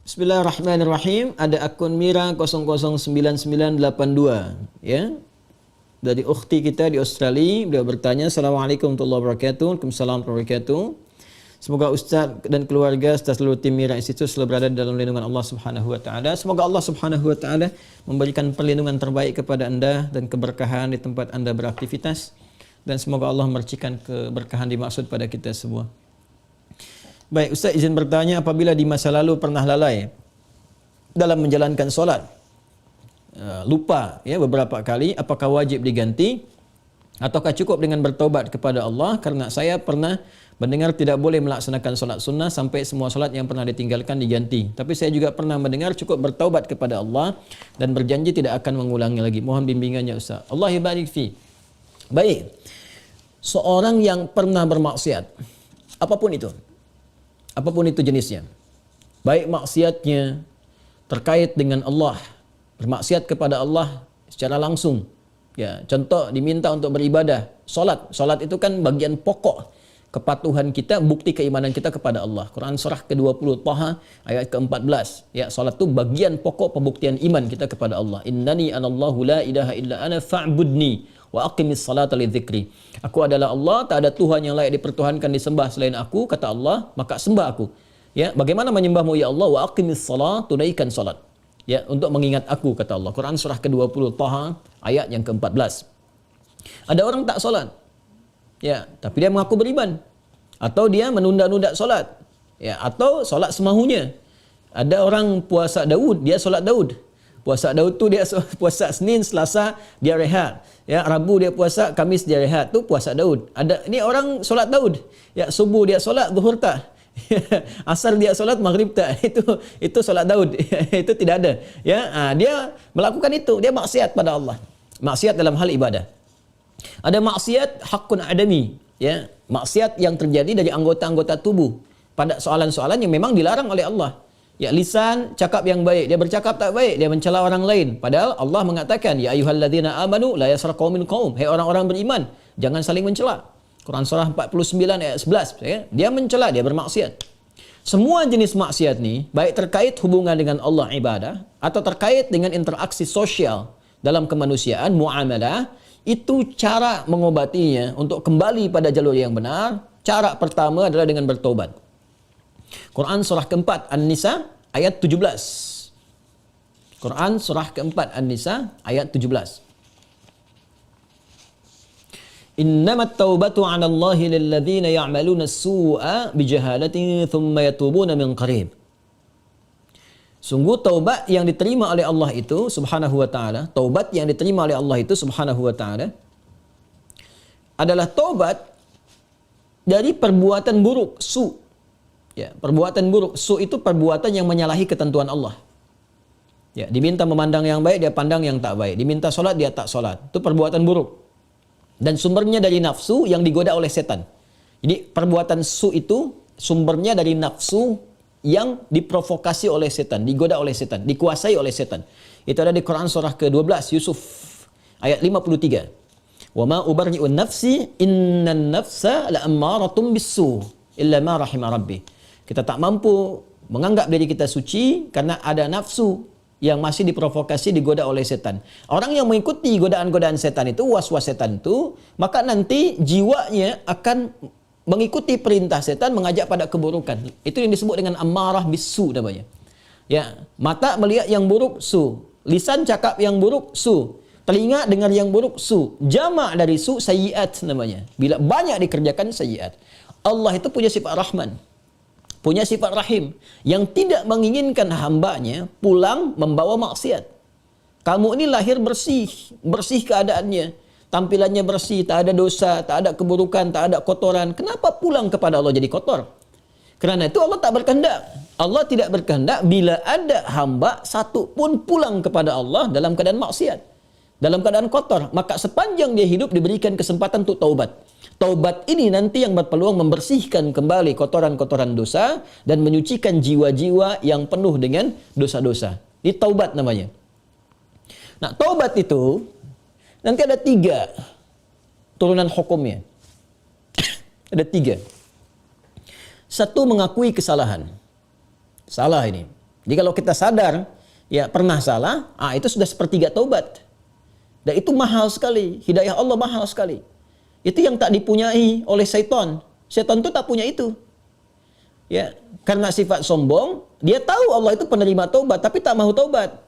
Bismillahirrahmanirrahim. Ada akun Mira 009982 ya. Dari ukhti kita di Australia, beliau bertanya, Assalamualaikum warahmatullahi wabarakatuh. Waalaikumsalam warahmatullahi wabarakatuh. Semoga Ustaz dan keluarga serta seluruh tim Mira Institute selalu berada dalam lindungan Allah Subhanahu wa taala. Semoga Allah Subhanahu wa taala memberikan perlindungan terbaik kepada Anda dan keberkahan di tempat Anda beraktivitas, dan semoga Allah memercikan keberkahan dimaksud pada kita semua. Baik, Ustaz izin bertanya, apabila di masa lalu pernah lalai dalam menjalankan solat, lupa ya beberapa kali, apakah wajib diganti ataukah cukup dengan bertaubat kepada Allah? Karena saya pernah mendengar tidak boleh melaksanakan solat sunnah sampai semua solat yang pernah ditinggalkan diganti. Tapi saya juga pernah mendengar cukup bertaubat kepada Allah dan berjanji tidak akan mengulangi lagi. Mohon bimbingannya Ustaz. Allah barik fi. Baik. Seorang yang pernah bermaksiat, apapun itu jenisnya, baik maksiatnya terkait dengan Allah, bermaksiat kepada Allah secara langsung, ya, contoh diminta untuk beribadah, solat itu kan bagian pokok kepatuhan kita, bukti keimanan kita kepada Allah. Quran surah ke-20 Taha ayat ke-14, ya, solat itu bagian pokok pembuktian iman kita kepada Allah. Innani anallahu la ilaha illa ana fa'budni wa aqimis salata lidzikri. Aku adalah Allah, tak ada Tuhan yang layak dipertuhankan disembah selain aku, kata Allah, maka sembah aku. Ya, bagaimana menyembahmu ya Allah? Wa aqimis salat, tunaikan salat. Ya, untuk mengingat aku, kata Allah. Quran surah ke-20 Taha ayat yang ke-14. Ada orang tak solat, ya, tapi dia mengaku beriman, atau dia menunda-nunda solat, ya, atau solat semahunya. Ada orang puasa Daud, dia solat Daud. Puasa Daud tu dia puasa Senin, Selasa dia rehat. Ya, Rabu dia puasa, Kamis dia rehat. Tu puasa Daud. Ada ni orang solat Daud. Ya, subuh dia solat, zuhur tak. Asar dia solat, maghrib tak. Itu solat Daud. Itu tidak ada. Ya, dia melakukan itu, dia maksiat pada Allah. Maksiat dalam hal ibadah. Ada maksiat hakun adami, ya, maksiat yang terjadi dari anggota-anggota tubuh pada soalan-soalan yang memang dilarang oleh Allah. Ya, lisan cakap yang baik, dia bercakap tak baik, dia mencela orang lain. Padahal Allah mengatakan, ya ayyuhalladzina amanu la yaskhar qaumin qaum. Hai orang-orang beriman, jangan saling mencela. Quran surah 49 ayat 11, ya. Dia mencela, dia bermaksiat. Semua jenis maksiat ni, baik terkait hubungan dengan Allah ibadah atau terkait dengan interaksi sosial dalam kemanusiaan, muamalah, itu cara mengobatinya untuk kembali pada jalur yang benar. Cara pertama adalah dengan bertobat. Quran surah keempat An-Nisa ayat 17. Quran surah keempat An-Nisa ayat 17. Innamat taubatu 'ala Allahi lilladzina ya'maluna as-su'a bijahalatin thumma yatubuna min qarib. Sungguh taubat yang diterima oleh Allah itu subhanahu wa ta'ala, taubat yang diterima oleh Allah itu subhanahu wa ta'ala adalah taubat dari perbuatan buruk, su. Ya, perbuatan buruk, su itu perbuatan yang menyalahi ketentuan Allah. Ya, diminta memandang yang baik, dia pandang yang tak baik. Diminta solat, dia tak solat. Itu perbuatan buruk. Dan sumbernya dari nafsu yang digoda oleh setan. Jadi perbuatan su itu sumbernya dari nafsu yang diprovokasi oleh setan, digoda oleh setan, dikuasai oleh setan. Itu ada di Quran surah ke-12 Yusuf ayat 53. Wa ma ubarri'un nafsi innan nafsa la'ammaratun bis-su illa ma rahima rabbi. Kita tak mampu menganggap diri kita suci karena ada nafsu yang masih diprovokasi, digoda oleh setan. Orang yang mengikuti godaan-godaan setan itu, was-was setan itu, maka nanti jiwanya akan mengikuti perintah setan, mengajak pada keburukan. Itu yang disebut dengan ammarah bisu namanya. Ya, mata melihat yang buruk, su. Lisan cakap yang buruk, su. Telinga dengar yang buruk, su. Jamak dari su, sayyiat namanya. Bila banyak dikerjakan sayyiat. Allah itu punya sifat Rahman, punya sifat Rahim, yang tidak menginginkan hambanya pulang membawa maksiat. Kamu ini lahir bersih, bersih keadaannya, tampilannya bersih, tak ada dosa, tak ada keburukan, tak ada kotoran. Kenapa pulang kepada Allah jadi kotor? Kerana itu Allah tak berkehendak. Allah tidak berkehendak bila ada hamba satu pun pulang kepada Allah dalam keadaan maksiat, dalam keadaan kotor. Maka sepanjang dia hidup diberikan kesempatan untuk taubat. Taubat ini nanti yang berpeluang membersihkan kembali kotoran-kotoran dosa dan menyucikan jiwa-jiwa yang penuh dengan dosa-dosa. Ini taubat namanya. Nah, taubat itu nanti ada 3 turunan hukumnya. Ada 3. 1, mengakui kesalahan. Salah ini. Jadi kalau kita sadar ya pernah salah, itu sudah sepertiga taubat. Dan itu mahal sekali, hidayah Allah mahal sekali. Itu yang tak dipunyai oleh syaitan. Syaitan itu tak punya itu. Ya, karena sifat sombong, dia tahu Allah itu penerima taubat tapi tak mau taubat.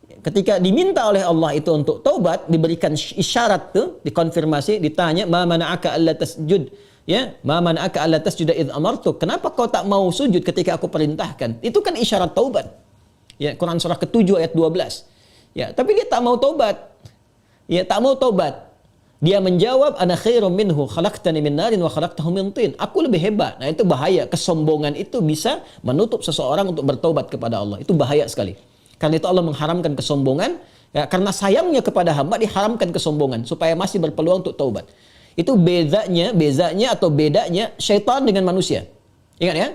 Ketika diminta oleh Allah itu untuk taubat, diberikan isyarat tuh, dikonfirmasi, ditanya, "Ma mana'aka alla tasjud?" Ya, "Ma mana'aka alla tasjuda idz amartuk?" Kenapa kau tak mau sujud ketika aku perintahkan? Itu kan isyarat taubat. Ya, Quran surah ke-7 ayat 12. Ya, tapi dia tak mau taubat. Ya, tak mau taubat. Dia menjawab, "Ana khairum minhu, khalaqtani min narin wa khalaqtahu min tin." Aku lebih hebat. Nah, itu bahaya. Kesombongan itu bisa menutup seseorang untuk bertaubat kepada Allah. Itu bahaya sekali. Karena itu Allah mengharamkan kesombongan, ya, karena sayangnya kepada hamba diharamkan kesombongan supaya masih berpeluang untuk taubat. Itu bezanya syaitan dengan manusia. Ingat ya?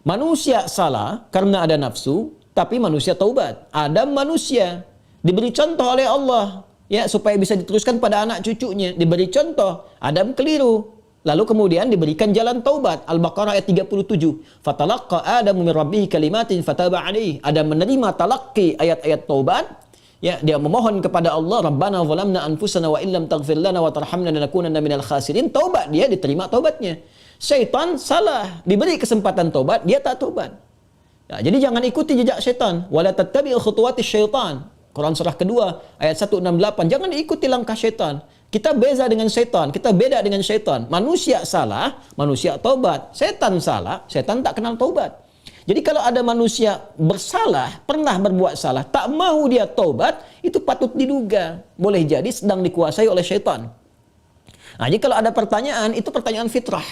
Manusia salah karena ada nafsu, tapi manusia taubat. Adam manusia diberi contoh oleh Allah, ya, supaya bisa diteruskan pada anak cucunya. Diberi contoh, Adam keliru. Lalu kemudian diberikan jalan taubat. Al-Baqarah ayat 37. Fatalaqqa Adamu min rabbih kalimatin fataba alaihi. Adam menerima talaqi ayat-ayat taubat. Ya, dia memohon kepada Allah, Rabbana zalamna anfusana wa illam taghfir lana wa tarhamna lanakunanna minal khasirin. Taubat, dia diterima taubatnya. Syaitan salah, diberi kesempatan taubat, dia tak taubat. Ya, jadi jangan ikuti jejak syaitan. Wala tattabi'u khutuwatis syaitan. Quran surah kedua ayat 168. Jangan diikuti langkah syaitan. Kita beda dengan syaitan, kita beda dengan syaitan. Manusia salah, manusia taubat. Setan salah, setan tak kenal taubat. Jadi kalau ada manusia bersalah, pernah berbuat salah, tak mau dia taubat, itu patut diduga. Boleh jadi sedang dikuasai oleh syaitan. Nah, jadi kalau ada pertanyaan, itu pertanyaan fitrah.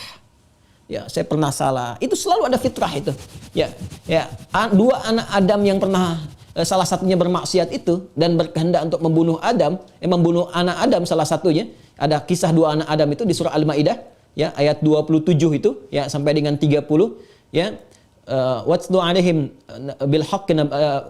Ya, saya pernah salah. Itu selalu ada fitrah itu. Ya, dua anak Adam yang pernah salah satunya bermaksiat itu dan berkehendak untuk membunuh membunuh anak Adam salah satunya. Ada kisah dua anak Adam itu di surah Al-Maidah, ya, ayat 27 itu, ya, sampai dengan 30, ya. Watlu alaihim bil haqqi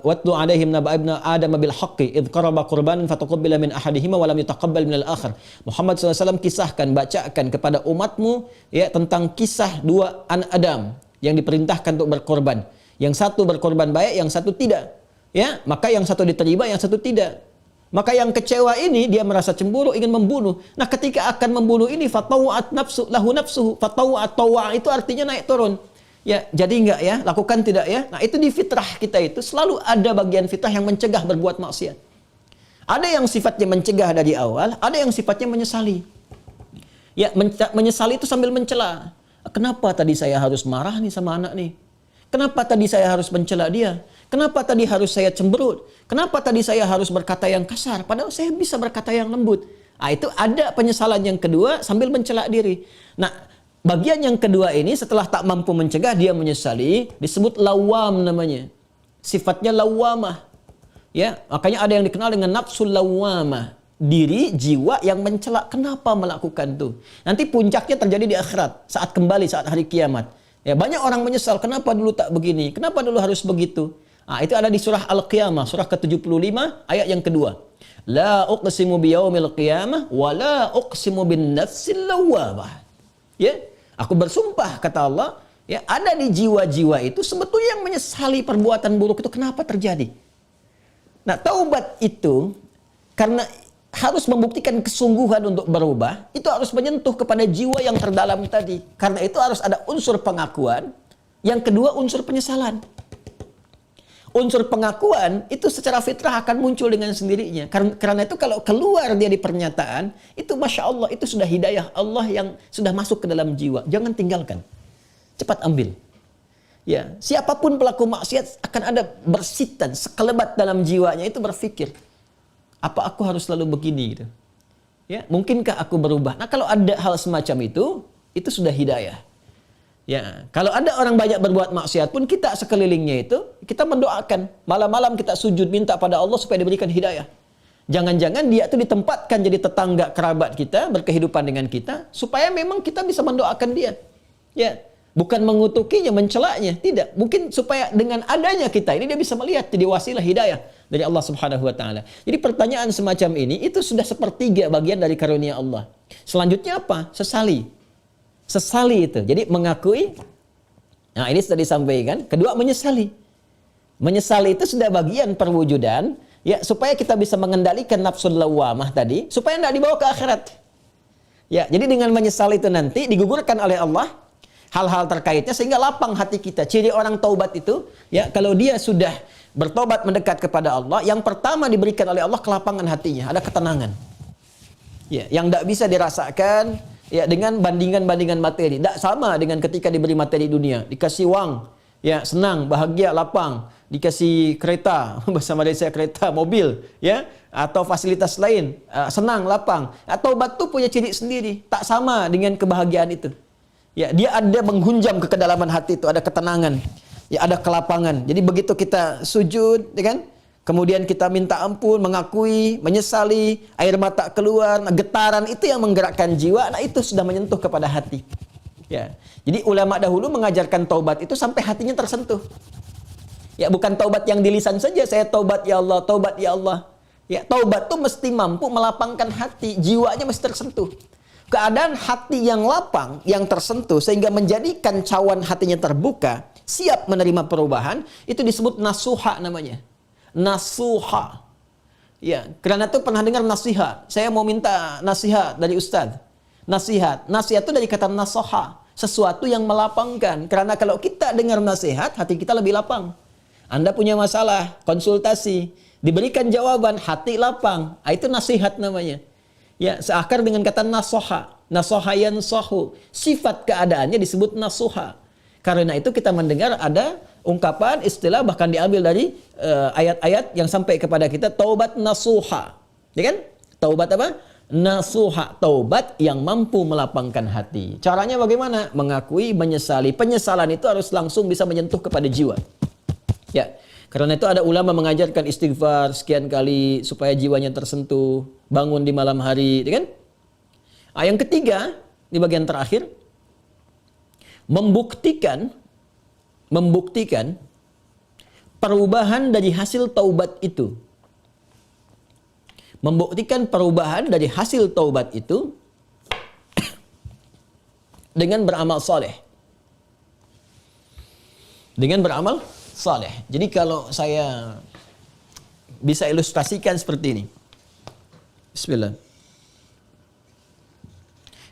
watlu alaihim naba ibna Adam bil haqqi id qaraba qurbanan fataqabbala min ahadihima wa lam yutaqabbal min al-akhar. Muhammad SAW kisahkan, bacakan kepada umatmu, ya, tentang kisah dua anak Adam yang diperintahkan untuk berkorban. Yang satu berkorban baik, yang satu tidak. Ya, maka yang satu diterima, yang satu tidak. Maka yang kecewa ini dia merasa cemburu, ingin membunuh. Nah, ketika akan membunuh ini fatawa'at nafsu lahu nafsuhu, fatawa'at tawa' itu artinya naik turun. Ya, jadi enggak ya, lakukan tidak ya. Nah, itu di fitrah kita itu selalu ada bagian fitrah yang mencegah berbuat maksiat. Ada yang sifatnya mencegah dari awal, ada yang sifatnya menyesali. Ya, menyesali itu sambil mencela. Kenapa tadi saya harus marah nih sama anak nih? Kenapa tadi saya harus mencela dia? Kenapa tadi harus saya cemberut? Kenapa tadi saya harus berkata yang kasar? Padahal saya bisa berkata yang lembut. Nah, itu ada penyesalan yang kedua sambil mencela diri. Nah, bagian yang kedua ini setelah tak mampu mencegah, dia menyesali, disebut lawam namanya. Sifatnya lawamah. Ya, makanya ada yang dikenal dengan nafsul lawamah. Diri, jiwa yang mencela. Kenapa melakukan itu? Nanti puncaknya terjadi di akhirat, saat kembali, saat hari kiamat. Ya, banyak orang menyesal, kenapa dulu tak begini? Kenapa dulu harus begitu? Nah, itu ada di surah Al-Qiyamah, surah ke-75, ayat yang kedua. La uqsimu biyaumil qiyamah, wa la uqsimu bin nafsil lawwamah. Ya, aku bersumpah, kata Allah, ya, ada di jiwa-jiwa itu sebetulnya yang menyesali perbuatan buruk itu kenapa terjadi. Nah, taubat itu, karena harus membuktikan kesungguhan untuk berubah, itu harus menyentuh kepada jiwa yang terdalam tadi. Karena itu harus ada unsur pengakuan, yang kedua unsur penyesalan. Unsur pengakuan itu secara fitrah akan muncul dengan sendirinya. Karena itu kalau keluar dia di pernyataan, itu Masya Allah, itu sudah hidayah Allah yang sudah masuk ke dalam jiwa. Jangan tinggalkan. Cepat ambil. Ya, siapapun pelaku maksiat akan ada bersitan, sekelebat dalam jiwanya itu berpikir, apa aku harus selalu begini gitu. Ya, mungkinkah aku berubah? Nah, kalau ada hal semacam itu sudah hidayah. Ya, kalau ada orang banyak berbuat maksiat pun kita sekelilingnya itu kita mendoakan, malam-malam kita sujud minta pada Allah supaya diberikan hidayah. Jangan-jangan dia itu ditempatkan jadi tetangga kerabat kita, berkehidupan dengan kita supaya memang kita bisa mendoakan dia. Ya, bukan mengutukinya, mencelaknya, tidak. Mungkin supaya dengan adanya kita ini dia bisa melihat jadi wasilah hidayah dari Allah Subhanahu wa taala. Jadi pertanyaan semacam ini itu sudah sepertiga bagian dari karunia Allah. Selanjutnya apa? Sesali. Sesali itu. Jadi mengakui, nah ini sudah disampaikan. Kedua, menyesali. Menyesal itu sudah bagian perwujudan, ya, supaya kita bisa mengendalikan nafsu lawamah tadi, supaya tidak dibawa ke akhirat. Ya, jadi dengan menyesal itu nanti digugurkan oleh Allah hal-hal terkaitnya sehingga lapang hati kita. Ciri orang taubat itu, ya, kalau dia sudah bertobat mendekat kepada Allah, yang pertama diberikan oleh Allah kelapangan hatinya, ada ketenangan. Ya, yang tidak bisa dirasakan ya dengan bandingan-bandingan materi. Tidak sama dengan ketika diberi materi dunia, dikasih uang, ya, senang, bahagia, lapang, dikasih kereta, bahasa Malaysia kereta, mobil, ya, atau fasilitas lain, senang, lapang. Taubat itu punya ciri sendiri, tak sama dengan kebahagiaan itu. Ya, dia ada menghunjam ke kedalaman hati itu, ada ketenangan, ya, ada kelapangan. Jadi begitu kita sujud, ya kan? Kemudian kita minta ampun, mengakui, menyesali, air mata keluar, getaran itu yang menggerakkan jiwa, nah itu sudah menyentuh kepada hati. Ya. Jadi ulama dahulu mengajarkan taubat itu sampai hatinya tersentuh. Ya, bukan taubat yang di lisan saja, saya taubat ya Allah, taubat ya Allah. Ya, taubat itu mesti mampu melapangkan hati, jiwanya mesti tersentuh. Keadaan hati yang lapang, yang tersentuh sehingga menjadikan cawan hatinya terbuka, siap menerima perubahan, itu disebut nasuha namanya. Nasuha. Ya, karena itu pernah dengar nasihat. Saya mau minta nasihat dari Ustadz. Nasihat itu dari kata nasoha, sesuatu yang melapangkan. Karena kalau kita dengar nasihat, hati kita lebih lapang. Anda punya masalah, konsultasi, diberikan jawaban, hati lapang. Itu nasihat namanya. Ya, seakar dengan kata nasoha. Nasoha yansohu. Sifat keadaannya disebut nasuha. Karena itu kita mendengar ada ungkapan, istilah bahkan diambil dari ayat-ayat yang sampai kepada kita, taubat nasuha. Ya kan? Taubat apa? Nasuha, taubat yang mampu melapangkan hati. Caranya bagaimana? Mengakui, menyesali. Penyesalan itu harus langsung bisa menyentuh kepada jiwa. Ya, karena itu ada ulama mengajarkan istighfar sekian kali supaya jiwanya tersentuh, bangun di malam hari, ya kan? Yang ketiga, di bagian terakhir, membuktikan perubahan dari hasil taubat itu. Membuktikan perubahan dari hasil taubat itu dengan beramal saleh. Dengan beramal saleh. Jadi kalau saya bisa ilustrasikan seperti ini. Bismillah.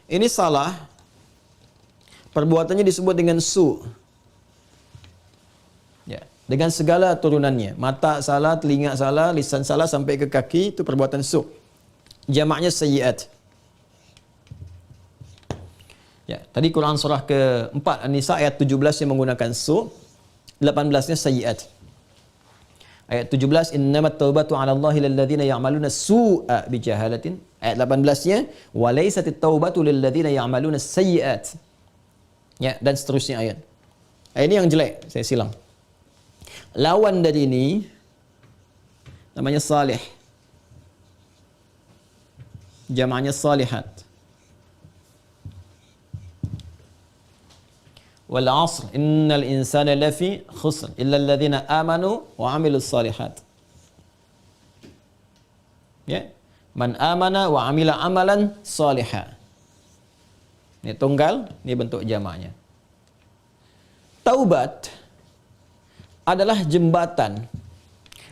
Ini salah. Perbuatannya disebut dengan su. Ya, dengan segala turunannya. Mata salah, telinga salah, lisan salah sampai ke kaki, itu perbuatan su. Jamaknya sayyiat. Ya, tadi Quran surah ke-4 An-Nisa ayat 17 yang menggunakan su, 18-nya sayyiat. Ayat 17, innamat taubatu 'ala Allahi lilladzina ya'maluna su'a bijahalatin. Ayat 18-nya, wa laysatit taubatu lilladzina ya'maluna sayyiat. Ya, dan seterusnya ayat. Ini yang jelek, saya silang. Lawan dari ini namanya salih. Jamaknya salihat. Wal 'asr innal insana lafi khusr illa alladhina amanu wa 'amilus salihat. Ya, man amana wa 'amila amalan salihah. Ini tunggal, ini bentuk jamaknya. Taubat adalah jembatan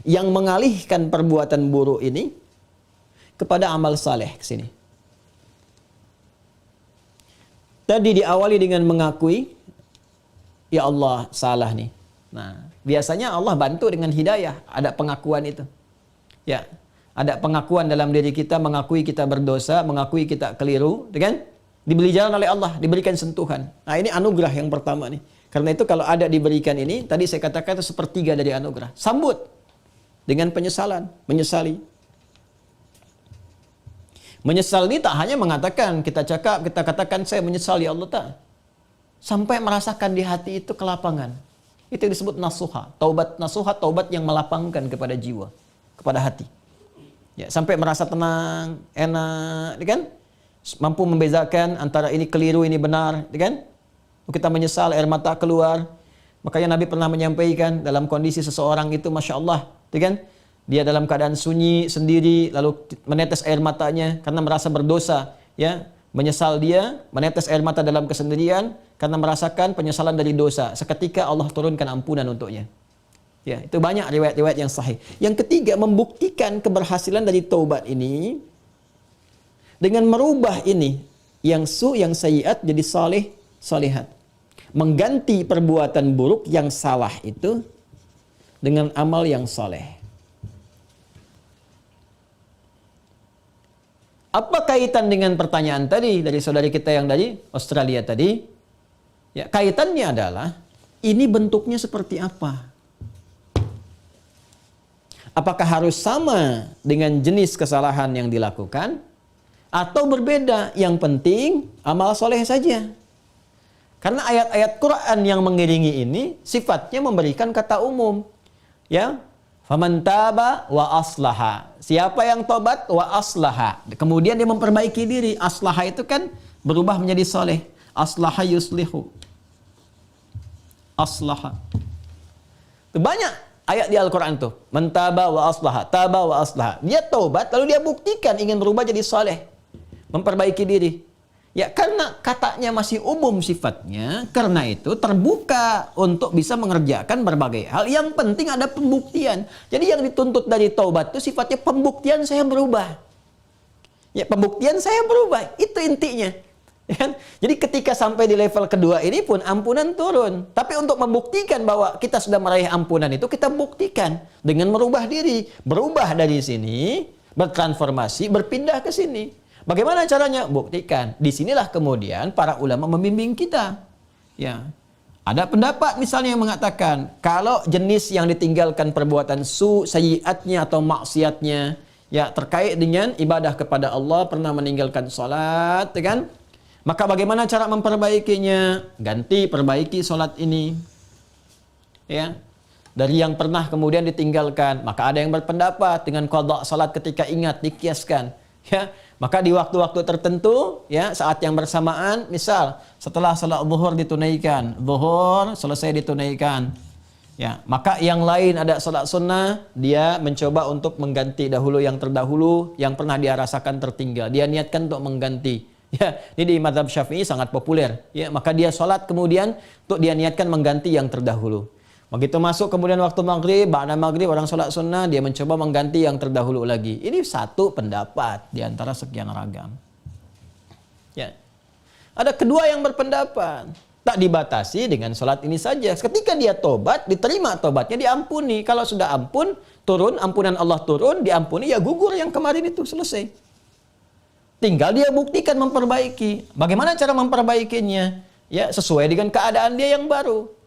yang mengalihkan perbuatan buruk ini kepada amal saleh ke sini. Tadi diawali dengan mengakui, ya Allah salah nih. Nah, biasanya Allah bantu dengan hidayah, ada pengakuan itu. Ya, ada pengakuan dalam diri kita, mengakui kita berdosa, mengakui kita keliru, kan? Diberi jalan oleh Allah, diberikan sentuhan. Nah, ini anugerah yang pertama nih. Karena itu kalau ada diberikan ini, tadi saya katakan itu sepertiga dari anugerah. Sambut dengan penyesalan, menyesali. Menyesal ini tak hanya mengatakan, kita katakan saya menyesal ya Allah, tak. Sampai merasakan di hati itu kelapangan. Itu disebut nasuha. Taubat nasuha, taubat yang melapangkan kepada jiwa, kepada hati. Ya, sampai merasa tenang, enak, kan? Mampu membezakan antara ini keliru, ini benar, kan? Kita menyesal, air mata keluar. Makanya Nabi pernah menyampaikan dalam kondisi seseorang itu, Masya Allah, kan? Dia dalam keadaan sunyi sendiri, lalu menetes air matanya karena merasa berdosa, ya. Menyesal dia, menetes air mata dalam kesendirian karena merasakan penyesalan dari dosa. Seketika Allah turunkan ampunan untuknya. Ya, itu banyak riwayat-riwayat yang sahih. Yang ketiga, membuktikan keberhasilan dari taubat ini dengan merubah ini yang yang sayyiat jadi saleh, salihat. Mengganti perbuatan buruk yang salah itu dengan amal yang saleh. Apa kaitan dengan pertanyaan tadi dari saudari kita yang dari Australia tadi? Ya, kaitannya adalah ini bentuknya seperti apa? Apakah harus sama dengan jenis kesalahan yang dilakukan atau berbeda? Yang penting amal soleh saja. Karena ayat-ayat Quran yang mengiringi ini sifatnya memberikan kata umum. Ya, faman taba wa aslaha. Siapa yang tobat wa aslaha. Kemudian dia memperbaiki diri. Aslaha itu kan berubah menjadi soleh. Aslaha yuslihu. Aslaha. Itu banyak ayat di Al-Quran tuh. Mentaba wa aslaha. Taba wa aslaha. Dia tobat lalu dia buktikan ingin berubah jadi soleh. Memperbaiki diri. Ya, karena katanya masih umum sifatnya, karena itu terbuka untuk bisa mengerjakan berbagai hal. Yang penting ada pembuktian. Jadi yang dituntut dari taubat itu sifatnya pembuktian saya berubah. Ya, pembuktian saya berubah. Itu intinya. Ya, jadi ketika sampai di level kedua ini pun ampunan turun. Tapi untuk membuktikan bahwa kita sudah meraih ampunan itu, kita buktikan dengan merubah diri. Berubah dari sini, bertransformasi, berpindah ke sini. Bagaimana caranya? Buktikan. Disinilah kemudian para ulama membimbing kita. Ya, ada pendapat misalnya yang mengatakan kalau jenis yang ditinggalkan perbuatan sayyiatnya atau maksiatnya ya terkait dengan ibadah kepada Allah, pernah meninggalkan salat, ya kan? Maka bagaimana cara memperbaikinya? Ganti, perbaiki salat ini. Ya. Dari yang pernah kemudian ditinggalkan, maka ada yang berpendapat dengan qadha salat ketika ingat dikiaskan. Ya. Maka di waktu-waktu tertentu, ya saat yang bersamaan, misal setelah salat zuhur ditunaikan, zuhur selesai ditunaikan, ya maka yang lain ada salat sunnah, dia mencoba untuk mengganti dahulu yang terdahulu, yang pernah dia rasakan tertinggal, dia niatkan untuk mengganti. Ya, ini di mazhab Syafi'i sangat populer. Ya, maka dia salat kemudian untuk dia niatkan mengganti yang terdahulu. Begitu masuk kemudian waktu maghrib, ba'da maghrib orang sholat sunnah, dia mencoba mengganti yang terdahulu lagi. Ini satu pendapat di antara sekian ragam. Ya. Ada kedua yang berpendapat, tak dibatasi dengan sholat ini saja. Ketika dia tobat, diterima tobatnya, diampuni. Kalau sudah ampun, turun, ampunan Allah turun, diampuni, ya gugur yang kemarin itu, selesai. Tinggal dia buktikan memperbaiki. Bagaimana cara memperbaikinya? Ya, sesuai dengan keadaan dia yang baru.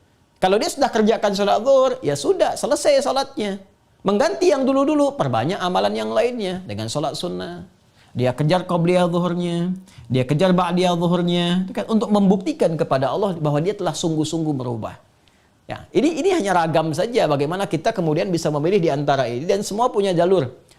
Kalau dia sudah kerjakan sholat zuhur, ya sudah, selesai sholatnya. Mengganti yang dulu-dulu, perbanyak amalan yang lainnya dengan sholat sunnah. Dia kejar qabliyah zuhurnya, dia kejar ba'diyah zuhurnya, untuk membuktikan kepada Allah bahwa dia telah sungguh-sungguh berubah. Ya, ini hanya ragam saja bagaimana kita kemudian bisa memilih di antara ini, dan semua punya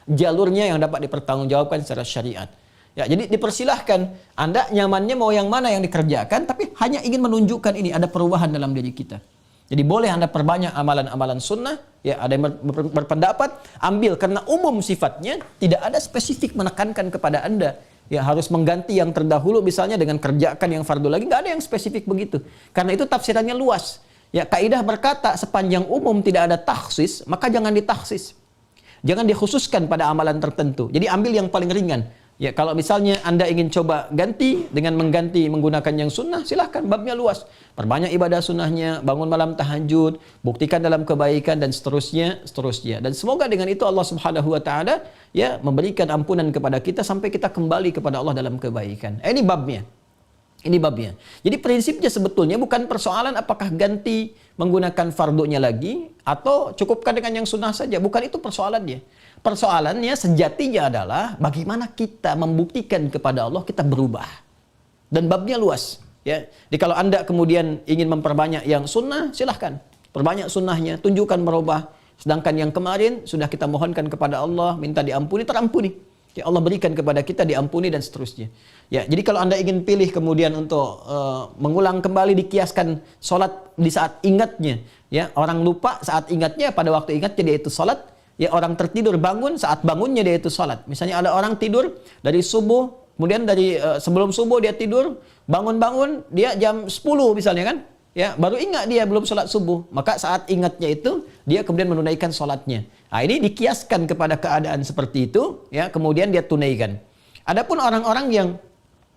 jalurnya yang dapat dipertanggungjawabkan secara syariat. Ya, jadi dipersilahkan Anda nyamannya mau yang mana yang dikerjakan, tapi hanya ingin menunjukkan ini ada perubahan dalam diri kita. Jadi boleh Anda perbanyak amalan-amalan sunnah, ya ada yang berpendapat, ambil karena umum sifatnya, tidak ada spesifik menekankan kepada Anda. Ya harus mengganti yang terdahulu misalnya dengan kerjakan yang fardu lagi, nggak ada yang spesifik begitu. Karena itu tafsirannya luas. Ya kaidah berkata sepanjang umum tidak ada takhsis, maka jangan ditaksis. Jangan dikhususkan pada amalan tertentu. Jadi ambil yang paling ringan. Ya kalau misalnya Anda ingin coba ganti dengan mengganti menggunakan yang sunnah, silahkan, babnya luas. Perbanyak ibadah sunnahnya, bangun malam tahajud, buktikan dalam kebaikan dan seterusnya. Dan semoga dengan itu Allah Subhanahu wa taala ya memberikan ampunan kepada kita sampai kita kembali kepada Allah dalam kebaikan. Ini babnya. Ini babnya. Jadi prinsipnya sebetulnya bukan persoalan apakah ganti menggunakan fardunya lagi atau cukupkan dengan yang sunnah saja. Bukan itu persoalannya. Persoalannya sejatinya adalah bagaimana kita membuktikan kepada Allah kita berubah. Dan babnya luas. Ya. Jadi kalau Anda kemudian ingin memperbanyak yang sunnah, silahkan. Perbanyak sunnahnya, tunjukkan berubah. Sedangkan yang kemarin sudah kita mohonkan kepada Allah, minta diampuni, terampuni. Ya Allah berikan kepada kita diampuni dan seterusnya. Ya, jadi kalau Anda ingin pilih kemudian untuk mengulang kembali dikiaskan sholat di saat ingatnya. Ya, orang lupa saat ingatnya, pada waktu ingatnya dia itu sholat. Ya orang tertidur bangun, saat bangunnya dia itu sholat. Misalnya ada orang tidur dari subuh, kemudian dari sebelum subuh dia tidur, bangun-bangun dia jam 10 misalnya kan. ya baru ingat dia belum sholat subuh, maka saat ingatnya itu dia kemudian menunaikan sholatnya. Nah, ini dikiaskan kepada keadaan seperti itu, ya kemudian dia tunaikan. Adapun orang-orang yang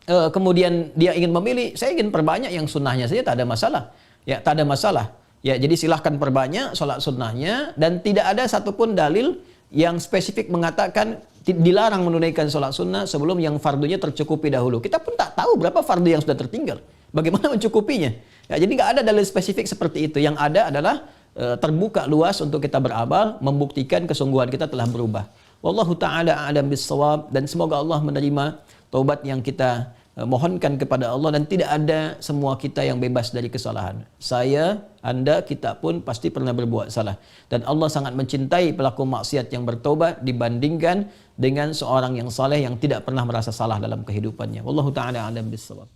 kemudian dia ingin memilih, saya ingin perbanyak yang sunnahnya saja, tak ada masalah, ya tak ada masalah. Ya jadi silahkan perbanyak sholat sunnahnya, dan tidak ada satupun dalil yang spesifik mengatakan dilarang menunaikan sholat sunnah sebelum yang fardunya tercukupi dahulu. Kita pun tak tahu berapa fardu yang sudah tertinggal. Bagaimana mencukupinya? Ya, jadi nggak ada dalil spesifik seperti itu. Yang ada adalah terbuka luas untuk kita beramal, membuktikan kesungguhan kita telah berubah. Wallahu ta'ala a'lam bis-shawab, dan semoga Allah menerima taubat yang kita mohonkan kepada Allah, dan tidak ada semua kita yang bebas dari kesalahan. Saya, Anda, kita pun pasti pernah berbuat salah. Dan Allah sangat mencintai pelaku maksiat yang bertobat dibandingkan dengan seorang yang saleh yang tidak pernah merasa salah dalam kehidupannya. Wallahu ta'ala a'lam bis-shawab.